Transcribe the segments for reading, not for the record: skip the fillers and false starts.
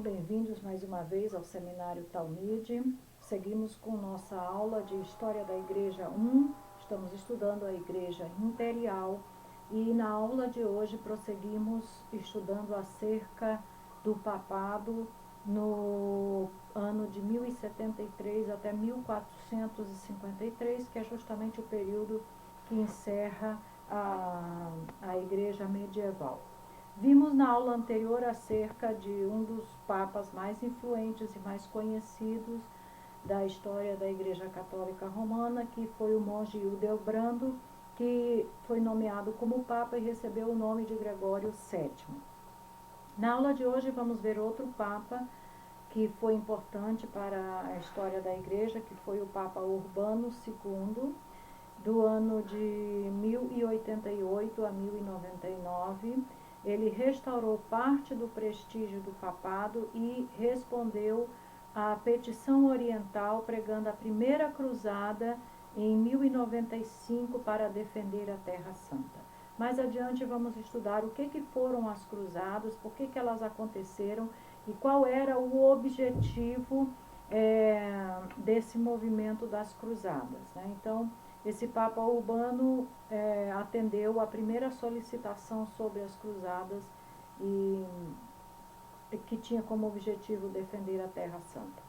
bem-vindos mais uma vez ao Seminário Talmide. Seguimos com nossa aula de História da Igreja 1. Estamos estudando a Igreja Imperial e na aula de hoje prosseguimos estudando acerca do papado no ano de 1073 até 1453, que é justamente o período que encerra a Igreja medieval. Vimos na aula anterior acerca de um dos papas mais influentes e mais conhecidos da história da Igreja Católica Romana, que foi o monge Hildebrando, que foi nomeado como papa e recebeu o nome de Gregório VII. Na aula de hoje vamos ver outro papa que foi importante para a história da Igreja, que foi o Papa Urbano II, do ano de 1088 a 1099. Ele restaurou parte do prestígio do papado e respondeu à petição oriental, pregando a primeira cruzada em 1095 para defender a Terra Santa. Mais adiante vamos estudar o que foram as cruzadas, por que elas aconteceram e qual era o objetivo desse movimento das cruzadas, né? Então, esse Papa Urbano atendeu a primeira solicitação sobre as cruzadas e que tinha como objetivo defender a Terra Santa.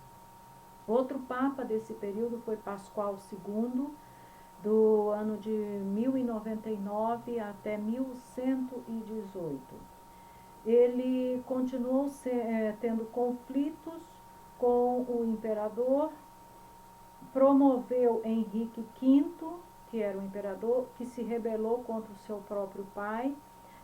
Outro Papa desse período foi Pascoal II, do ano de 1099 até 1118. Ele continuou tendo conflitos com o imperador, promoveu Henrique V, que era o imperador, que se rebelou contra o seu próprio pai,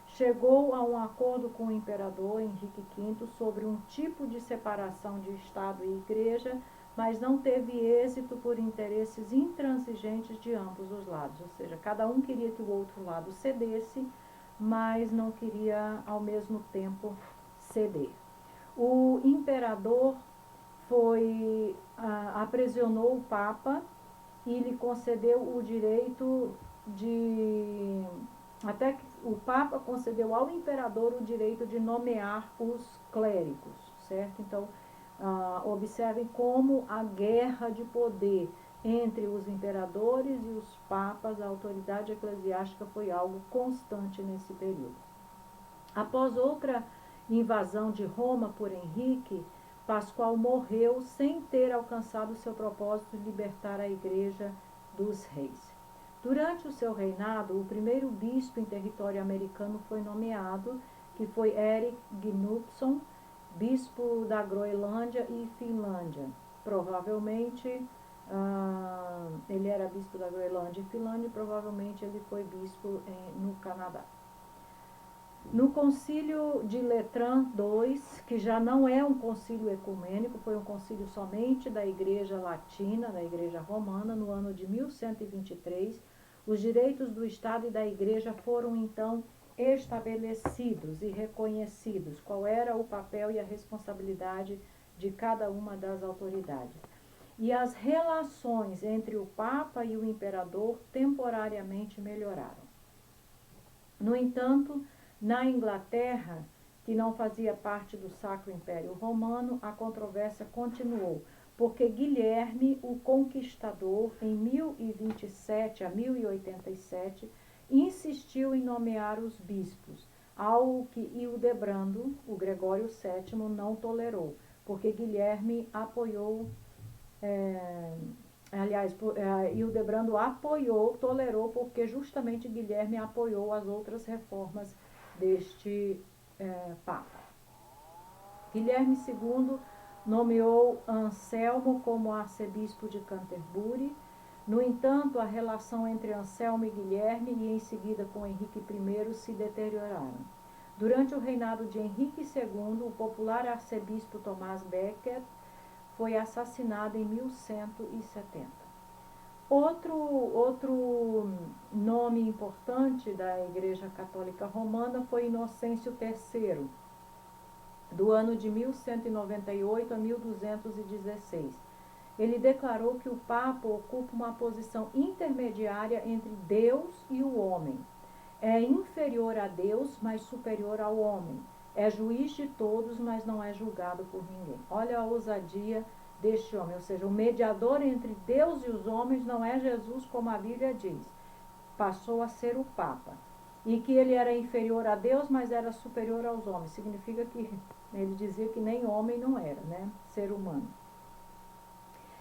chegou a um acordo com o imperador Henrique V sobre um tipo de separação de Estado e Igreja, mas não teve êxito por interesses intransigentes de ambos os lados, ou seja, cada um queria que o outro lado cedesse, mas não queria ao mesmo tempo ceder. O imperador aprisionou o Papa e lhe concedeu o direito de... Até que o Papa concedeu ao imperador o direito de nomear os clérigos, certo? Então, observem como a guerra de poder entre os imperadores e os papas, a autoridade eclesiástica foi algo constante nesse período. Após outra invasão de Roma por Henrique, Pascoal morreu sem ter alcançado seu propósito de libertar a Igreja dos reis. Durante o seu reinado, o primeiro bispo em território americano foi nomeado, que foi Erik Gnupsson, bispo da Groenlândia e Finlândia. Provavelmente, ele era bispo da Groenlândia e Finlândia e provavelmente ele foi bispo no Canadá. No concílio de Letrán II, que já não é um concílio ecumênico, foi um concílio somente da Igreja Latina, da Igreja Romana, no ano de 1123, os direitos do Estado e da Igreja foram então estabelecidos e reconhecidos, qual era o papel e a responsabilidade de cada uma das autoridades. E as relações entre o Papa e o Imperador temporariamente melhoraram. No entanto, na Inglaterra, que não fazia parte do Sacro Império Romano, a controvérsia continuou, porque Guilherme, o Conquistador, em 1027 a 1087, insistiu em nomear os bispos, algo que Hildebrando, o Gregório VII, não tolerou, porque Guilherme apoiou... Hildebrando tolerou, porque justamente Guilherme apoiou as outras reformas deste Papa. Guilherme II nomeou Anselmo como arcebispo de Canterbury. No entanto, a relação entre Anselmo e Guilherme e em seguida com Henrique I se deterioraram. Durante o reinado de Henrique II, o popular arcebispo Tomás Becket foi assassinado em 1170. Outro nome importante da Igreja Católica Romana foi Inocêncio III, do ano de 1198 a 1216. Ele declarou que o Papa ocupa uma posição intermediária entre Deus e o homem. É inferior a Deus, mas superior ao homem. É juiz de todos, mas não é julgado por ninguém. Olha a ousadia deste homem, ou seja, o mediador entre Deus e os homens não é Jesus, como a Bíblia diz. Passou a ser o Papa. E que ele era inferior a Deus, mas era superior aos homens. Significa que ele dizia que nem homem não era, né? Ser humano.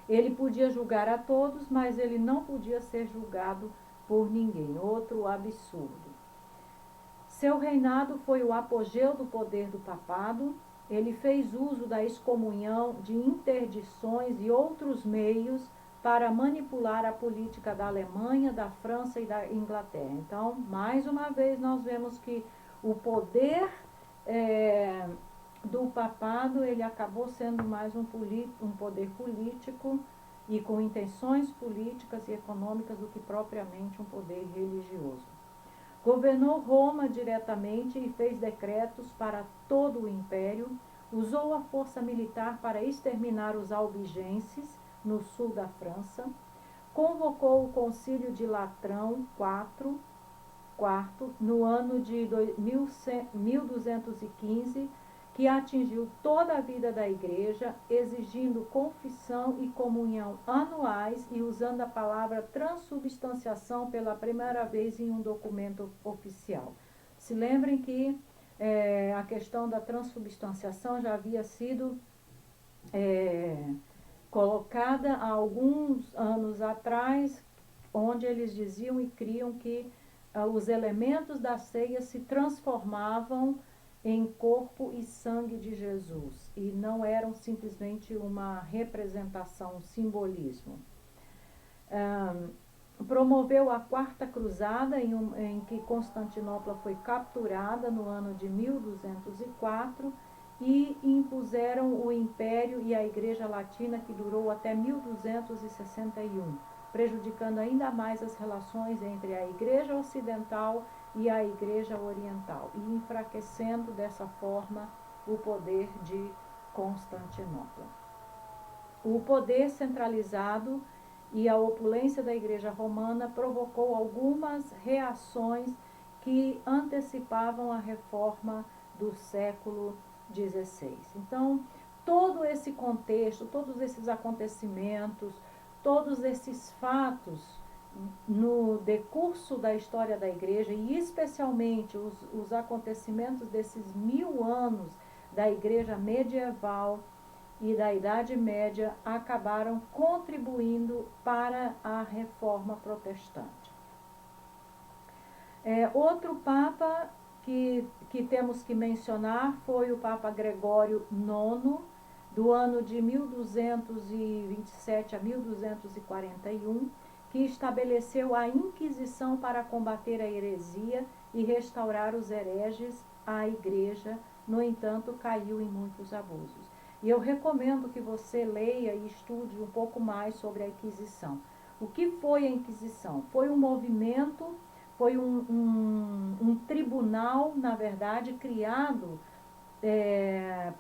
Ele podia julgar a todos, mas ele não podia ser julgado por ninguém. Outro absurdo. Seu reinado foi o apogeu do poder do papado. Ele fez uso da excomunhão, de interdições e outros meios para manipular a política da Alemanha, da França e da Inglaterra. Então, mais uma vez, nós vemos que o poder do papado, ele acabou sendo mais um poder político e com intenções políticas e econômicas do que propriamente um poder religioso. Governou Roma diretamente e fez decretos para todo o império, usou a força militar para exterminar os albigenses no sul da França, convocou o concílio de Latrão IV no ano de 1215, que atingiu toda a vida da igreja, exigindo confissão e comunhão anuais e usando a palavra transubstanciação pela primeira vez em um documento oficial. Se lembrem que a questão da transubstanciação já havia sido colocada há alguns anos atrás, onde eles diziam e criam que os elementos da ceia se transformavam em corpo e sangue de Jesus, e não eram simplesmente uma representação, um simbolismo. Promoveu a Quarta Cruzada, em que Constantinopla foi capturada no ano de 1204, e impuseram o Império e a Igreja Latina, que durou até 1261, prejudicando ainda mais as relações entre a Igreja Ocidental e a Igreja Oriental, e enfraquecendo dessa forma o poder de Constantinopla. O poder centralizado e a opulência da Igreja Romana provocou algumas reações que antecipavam a reforma do século XVI. Então, todo esse contexto, todos esses acontecimentos, todos esses fatos no decurso da história da igreja, e especialmente os acontecimentos desses 1000 anos da igreja medieval e da Idade Média, acabaram contribuindo para a reforma protestante. Outro Papa que temos que mencionar foi o Papa Gregório IX, do ano de 1227 a 1241, que estabeleceu a Inquisição para combater a heresia e restaurar os hereges à igreja. No entanto, caiu em muitos abusos. E eu recomendo que você leia e estude um pouco mais sobre a Inquisição. O que foi a Inquisição? Foi um movimento, foi um tribunal, na verdade, criado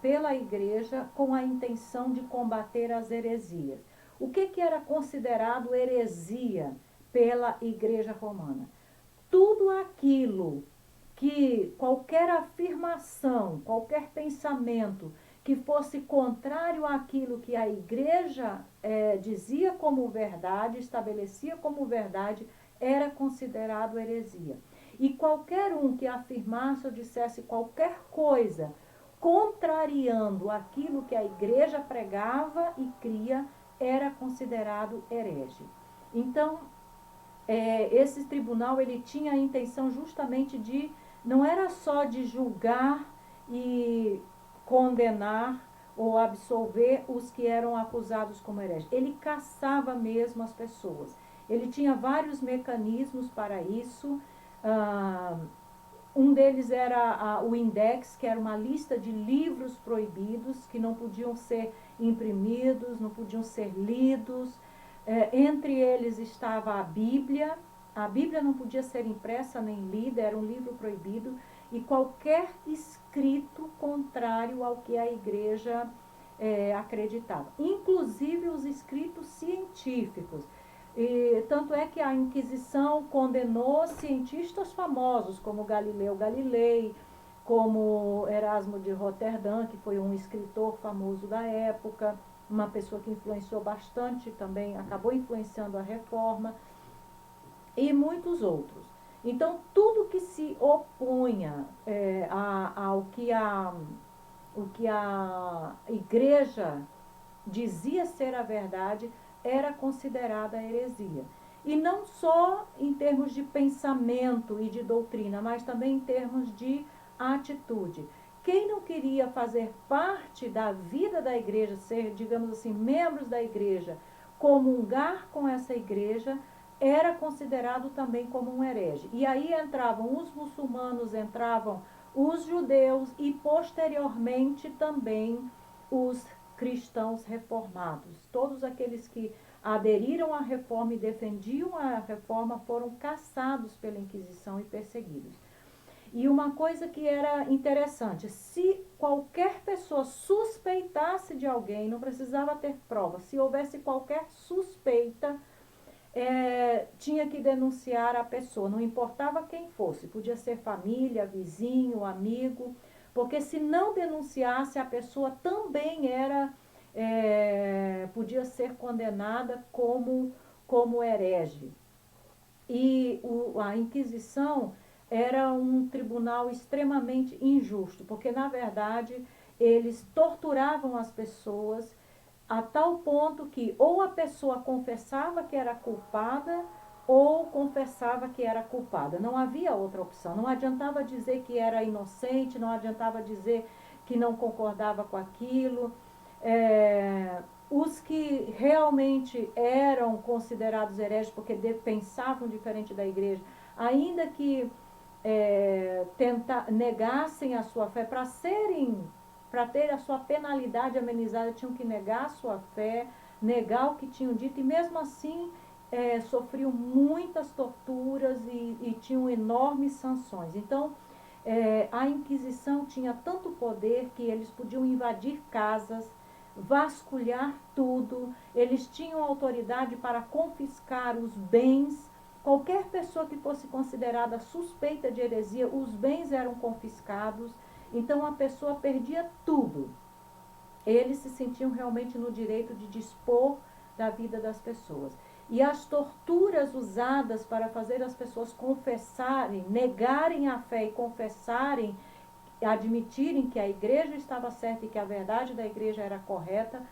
pela igreja com a intenção de combater as heresias. O que era considerado heresia pela igreja romana? Tudo aquilo que, qualquer afirmação, qualquer pensamento que fosse contrário àquilo que a igreja dizia como verdade, estabelecia como verdade, era considerado heresia. E qualquer um que afirmasse ou dissesse qualquer coisa contrariando aquilo que a igreja pregava e cria, era considerado herege. Então, esse tribunal, ele tinha a intenção justamente de, não era só de julgar e condenar ou absolver os que eram acusados como hereges. Ele caçava mesmo as pessoas. Ele tinha vários mecanismos para isso. Um deles era o Index, que era uma lista de livros proibidos, que não podiam ser imprimidos, não podiam ser lidos. Entre eles estava a Bíblia. A Bíblia não podia ser impressa nem lida, era um livro proibido. E qualquer escrito contrário ao que a igreja acreditava. Inclusive os escritos científicos. E, tanto é que a Inquisição condenou cientistas famosos, como Galileu Galilei, como Erasmo de Roterdã, que foi um escritor famoso da época, uma pessoa que influenciou bastante também, acabou influenciando a reforma, e muitos outros. Então, tudo que se opunha ao o que a igreja dizia ser a verdade era considerada heresia. E não só em termos de pensamento e de doutrina, mas também em termos de atitude. Quem não queria fazer parte da vida da igreja, ser, digamos assim, membros da igreja, comungar com essa igreja, era considerado também como um herege. E aí entravam os muçulmanos, entravam os judeus e posteriormente também os cristãos reformados. Todos aqueles que aderiram à reforma e defendiam a reforma foram caçados pela Inquisição e perseguidos. E uma coisa que era interessante, se qualquer pessoa suspeitasse de alguém, não precisava ter prova, se houvesse qualquer suspeita, tinha que denunciar a pessoa, não importava quem fosse, podia ser família, vizinho, amigo, porque se não denunciasse, a pessoa também podia ser condenada como herege. E a Inquisição era um tribunal extremamente injusto, porque, na verdade, eles torturavam as pessoas a tal ponto que ou a pessoa confessava que era culpada ou confessava que era culpada. Não havia outra opção. Não adiantava dizer que era inocente, não adiantava dizer que não concordava com aquilo. Os que realmente eram considerados hereges porque pensavam diferente da igreja, ainda que negassem a sua fé para ter a sua penalidade amenizada, tinham que negar a sua fé, negar o que tinham dito, e mesmo assim sofriam muitas torturas e tinham enormes sanções. Então, a Inquisição tinha tanto poder que eles podiam invadir casas, vasculhar tudo, eles tinham autoridade para confiscar os bens. Qualquer pessoa que fosse considerada suspeita de heresia, os bens eram confiscados, então a pessoa perdia tudo. Eles se sentiam realmente no direito de dispor da vida das pessoas. E as torturas usadas para fazer as pessoas confessarem, negarem a fé e confessarem, admitirem que a igreja estava certa e que a verdade da igreja era correta,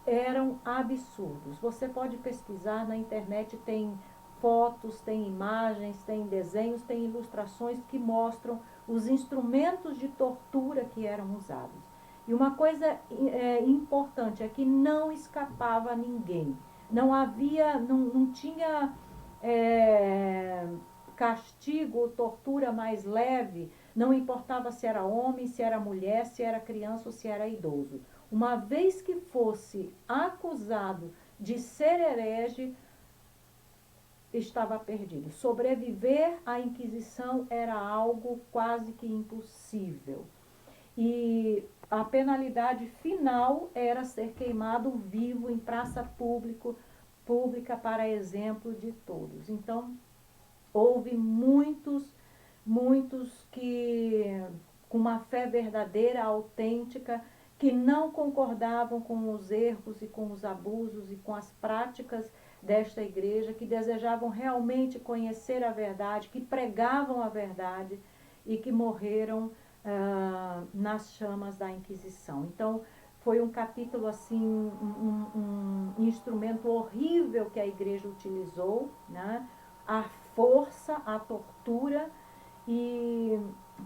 eram absurdos. Você pode pesquisar na internet, tem fotos, tem imagens, tem desenhos, tem ilustrações que mostram os instrumentos de tortura que eram usados. E uma coisa importante é que não escapava ninguém. Não havia, não tinha castigo ou tortura mais leve, não importava se era homem, se era mulher, se era criança ou se era idoso. Uma vez que fosse acusado de ser herege, estava perdido. Sobreviver à Inquisição era algo quase que impossível. E a penalidade final era ser queimado vivo em praça pública para exemplo de todos. Então, houve muitos que, com uma fé verdadeira, autêntica, que não concordavam com os erros e com os abusos e com as práticas desta igreja, que desejavam realmente conhecer a verdade, que pregavam a verdade e que morreram nas chamas da Inquisição. Então, foi um capítulo assim, um instrumento horrível que a igreja utilizou, né? A força, a tortura e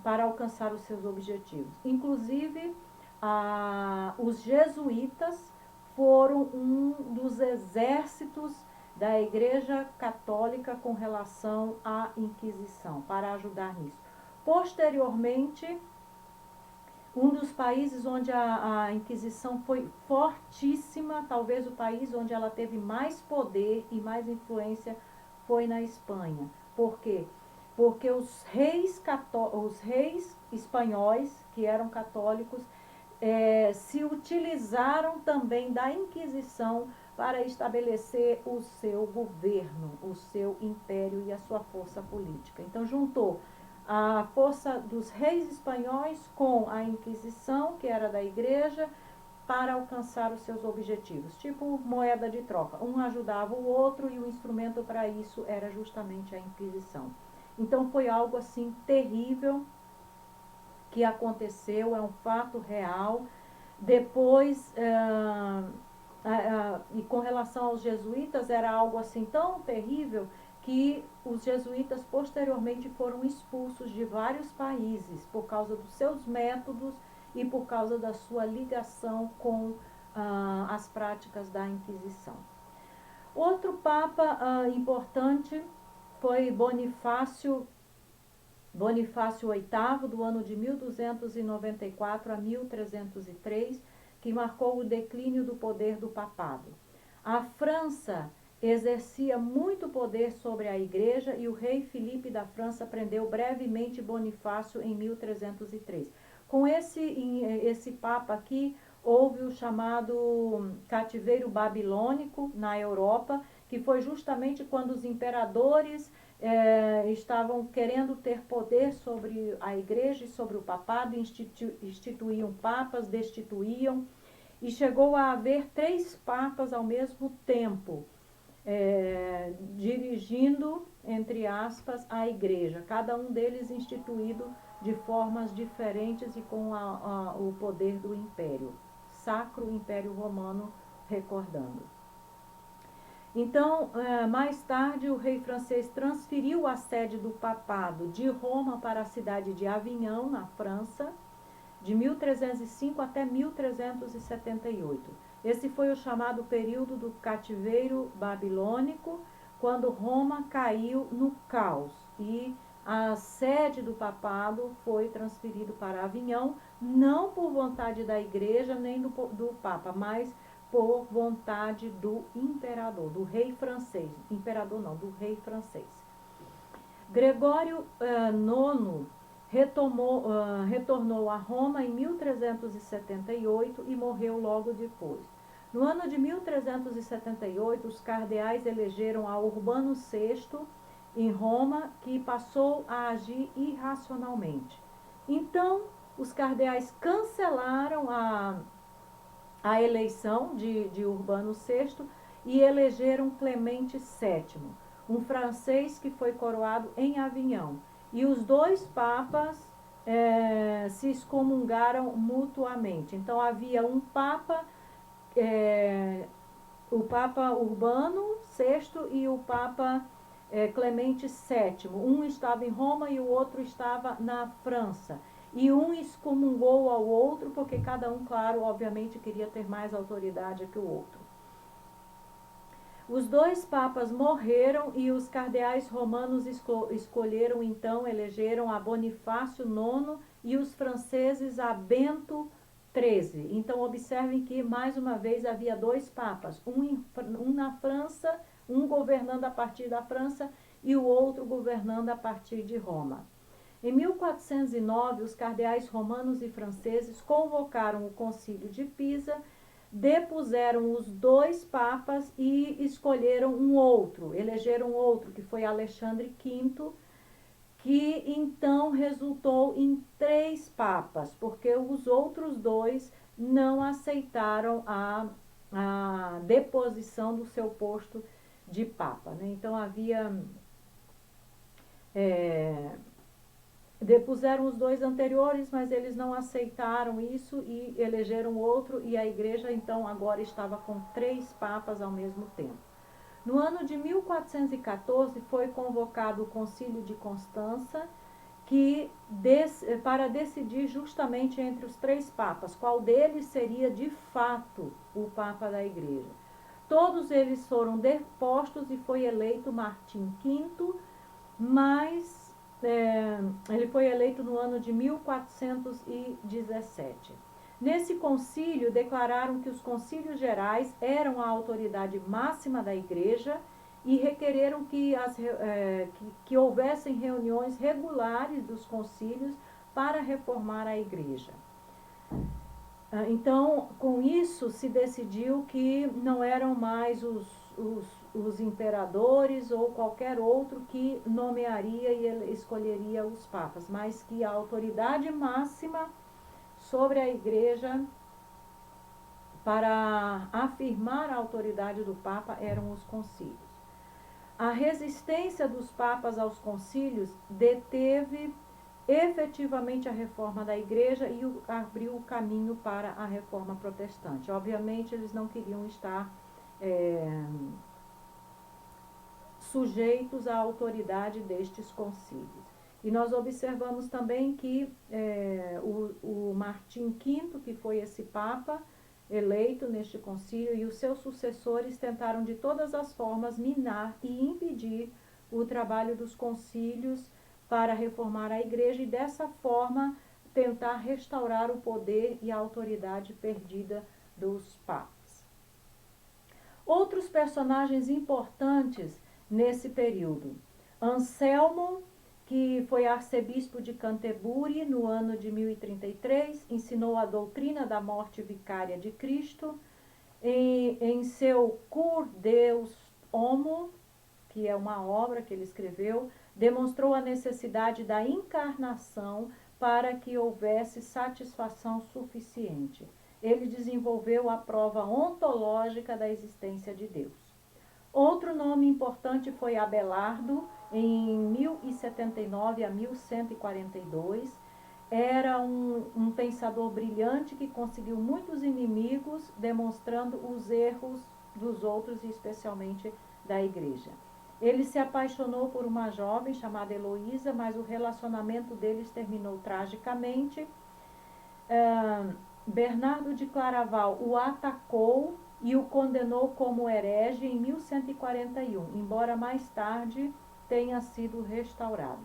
para alcançar os seus objetivos. Inclusive, os jesuítas foram um dos exércitos da Igreja Católica com relação à Inquisição, para ajudar nisso. Posteriormente, um dos países onde a Inquisição foi fortíssima, talvez o país onde ela teve mais poder e mais influência, foi na Espanha. Por quê? Porque os reis espanhóis, que eram católicos, se utilizaram também da Inquisição para estabelecer o seu governo, o seu império e a sua força política. Então, juntou a força dos reis espanhóis com a Inquisição, que era da igreja, para alcançar os seus objetivos, tipo moeda de troca. Um ajudava o outro e o instrumento para isso era justamente a Inquisição. Então foi algo assim terrível que aconteceu, é um fato real. Depois, e com relação aos jesuítas, era algo assim tão terrível que os jesuítas posteriormente foram expulsos de vários países por causa dos seus métodos e por causa da sua ligação com as práticas da Inquisição. Outro papa importante foi Bonifácio VIII, do ano de 1294 a 1303, que marcou o declínio do poder do papado. A França exercia muito poder sobre a igreja e o rei Filipe da França prendeu brevemente Bonifácio em 1303. Com esse papa aqui, houve o chamado cativeiro babilônico na Europa, que foi justamente quando os imperadores estavam querendo ter poder sobre a igreja e sobre o papado, instituíam papas, destituíam, e chegou a haver 3 papas ao mesmo tempo, dirigindo, entre aspas, a igreja, cada um deles instituído de formas diferentes e com o poder do império, Sacro Império Romano, recordando. Então, mais tarde, o rei francês transferiu a sede do papado de Roma para a cidade de Avignon, na França, de 1305 até 1378. Esse foi o chamado período do cativeiro babilônico, quando Roma caiu no caos e a sede do papado foi transferida para Avignon, não por vontade da igreja nem do papa, mas por vontade do imperador, do rei francês. Imperador não, do rei francês. Gregório IX retornou a Roma em 1378 e morreu logo depois. No ano de 1378, os cardeais elegeram a Urbano VI em Roma, que passou a agir irracionalmente. Então, os cardeais cancelaram a eleição de Urbano VI e elegeram Clemente VII, um francês que foi coroado em Avignon. E os 2 papas se excomungaram mutuamente. Então havia um papa, o Papa Urbano VI e o Papa Clemente VII. Um estava em Roma e o outro estava na França. E um excomungou ao outro, porque cada um, claro, obviamente, queria ter mais autoridade que o outro. Os 2 papas morreram e os cardeais romanos escolheram, então, elegeram a Bonifácio IX e os franceses a Bento XIII. Então, observem que, mais uma vez, havia 2 papas, um na França, um governando a partir da França e o outro governando a partir de Roma. Em 1409, os cardeais romanos e franceses convocaram o Concílio de Pisa, depuseram os 2 papas e escolheram um outro, elegeram outro, que foi Alexandre V, que então resultou em 3 papas, porque os outros 2 não aceitaram a deposição do seu posto de papa, né? Então havia... depuseram os 2 anteriores, mas eles não aceitaram isso e elegeram outro, e a igreja então agora estava com 3 papas ao mesmo tempo. No ano de 1414 foi convocado o Concílio de Constança, para decidir justamente entre os 3 papas, qual deles seria de fato o papa da igreja. Todos eles foram depostos e foi eleito Martim V, mas ele foi eleito no ano de 1417. Nesse concílio, declararam que os concílios gerais eram a autoridade máxima da igreja e requereram que houvessem reuniões regulares dos concílios para reformar a igreja. Então, com isso, se decidiu que não eram mais os imperadores ou qualquer outro que nomearia e escolheria os papas, mas que a autoridade máxima sobre a igreja para afirmar a autoridade do papa eram os concílios. A resistência dos papas aos concílios deteve efetivamente a reforma da igreja e abriu o caminho para a reforma protestante. Obviamente, eles não queriam estar sujeitos à autoridade destes concílios. E nós observamos também que o Martim V, que foi esse papa eleito neste concílio, e os seus sucessores tentaram de todas as formas minar e impedir o trabalho dos concílios para reformar a igreja e dessa forma tentar restaurar o poder e a autoridade perdida dos papas. Outros personagens importantes nesse período: Anselmo, que foi arcebispo de Canterbury no ano de 1033, ensinou a doutrina da morte vicária de Cristo. Em seu Cur Deus Homo, que é uma obra que ele escreveu, demonstrou a necessidade da encarnação para que houvesse satisfação suficiente. Ele desenvolveu a prova ontológica da existência de Deus. Outro nome importante foi Abelardo, em 1079 a 1142. Era um pensador brilhante que conseguiu muitos inimigos, demonstrando os erros dos outros e especialmente da igreja. Ele se apaixonou por uma jovem chamada Heloísa, mas o relacionamento deles terminou tragicamente. Bernardo de Claraval o atacou e o condenou como herege em 1141, embora mais tarde tenha sido restaurado.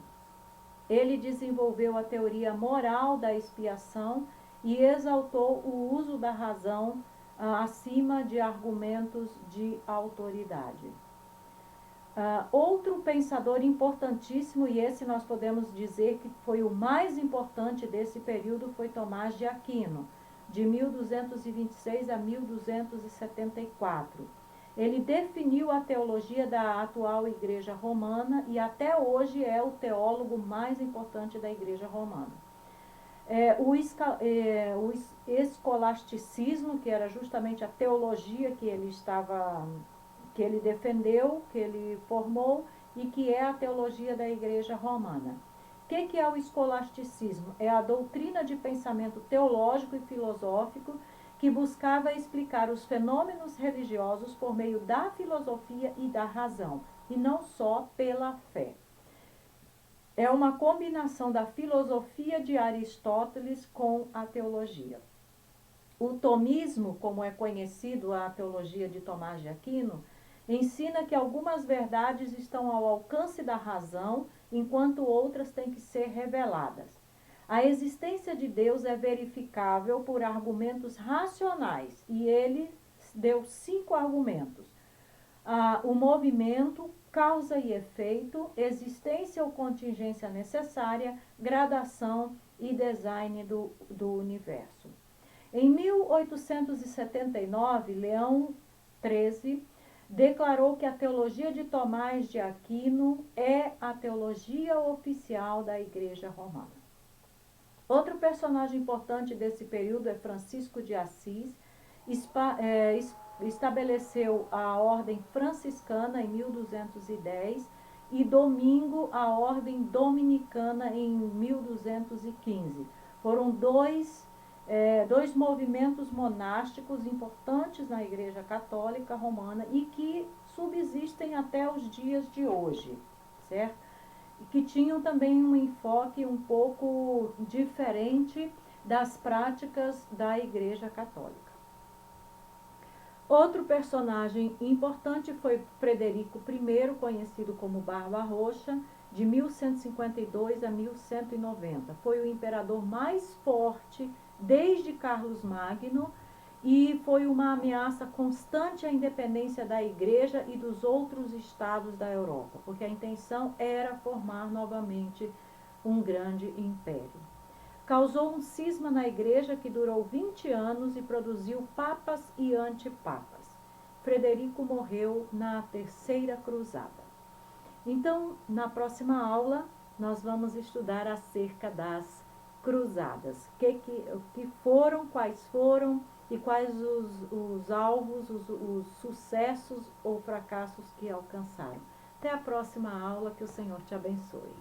Ele desenvolveu a teoria moral da expiação e exaltou o uso da razão acima de argumentos de autoridade. Outro pensador importantíssimo, e esse nós podemos dizer que foi o mais importante desse período, foi Tomás de Aquino, de 1226 a 1274. Ele definiu a teologia da atual Igreja Romana e até hoje é o teólogo mais importante da Igreja Romana. O escolasticismo, que era justamente a teologia que ele defendeu, que ele formou e que é a teologia da Igreja Romana. O que é o escolasticismo? É a doutrina de pensamento teológico e filosófico que buscava explicar os fenômenos religiosos por meio da filosofia e da razão, e não só pela fé. É uma combinação da filosofia de Aristóteles com a teologia. O tomismo, como é conhecido a teologia de Tomás de Aquino, ensina que algumas verdades estão ao alcance da razão, enquanto outras têm que ser reveladas. A existência de Deus é verificável por argumentos racionais, e ele deu 5 argumentos. O movimento, causa e efeito, existência ou contingência necessária, gradação e design do universo. Em 1879, Leão XIII declarou que a teologia de Tomás de Aquino é a teologia oficial da Igreja Romana. Outro personagem importante desse período é Francisco de Assis. Estabeleceu a ordem franciscana em 1210 e Domingo a ordem dominicana em 1215. Foram dois movimentos monásticos importantes na Igreja Católica Romana e que subsistem até os dias de hoje, certo? E que tinham também um enfoque um pouco diferente das práticas da Igreja Católica. Outro personagem importante foi Frederico I, conhecido como Barba Roxa, de 1152 a 1190. Foi o imperador mais forte desde Carlos Magno e foi uma ameaça constante à independência da Igreja e dos outros estados da Europa, porque a intenção era formar novamente um grande império. Causou um cisma na Igreja que durou 20 anos e produziu papas e antipapas. Frederico morreu na Terceira Cruzada. Então, na próxima aula, nós vamos estudar acerca das cruzadas. O que foram, quais foram e quais os alvos, os sucessos ou fracassos que alcançaram. Até a próxima aula, que o Senhor te abençoe.